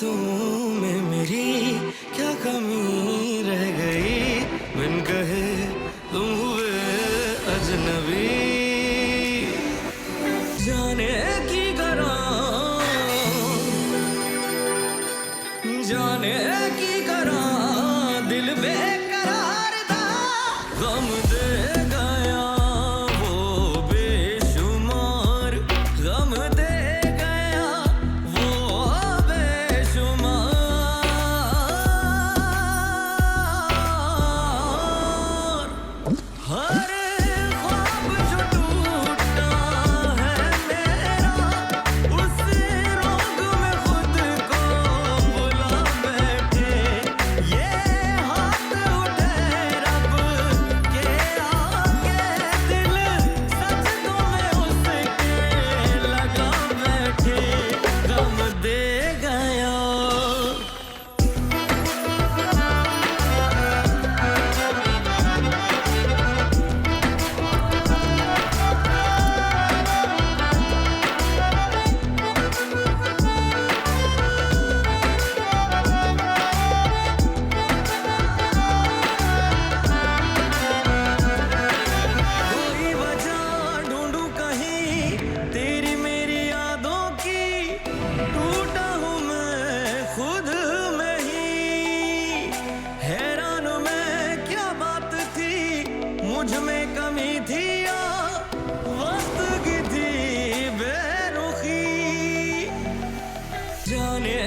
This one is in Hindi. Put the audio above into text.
बातों में मेरी क्या कमी रह गई, बिन कहे तुम हुए अजनबी। जाने की करा, जाने की करा, दिल बेकरार दा गम दे गया वो बेशुमार, गम दे गया वो बेशुमार। हर ख्वाब जो टूटा है मेरा, उस रोग में खुद को बुला बैठे। ये हाथ उठे रब के आगे, दिल सजदों में उसके लगा बैठे, गम दे गया। कोई वजह ढूंढूं कहीं तेरी मेरी यादों की, टूटा हूं मैं खुद में ही। हैरान मैं क्या बात थी, मुझ में कमी थी या वक्त की थी बेरुखी। जाने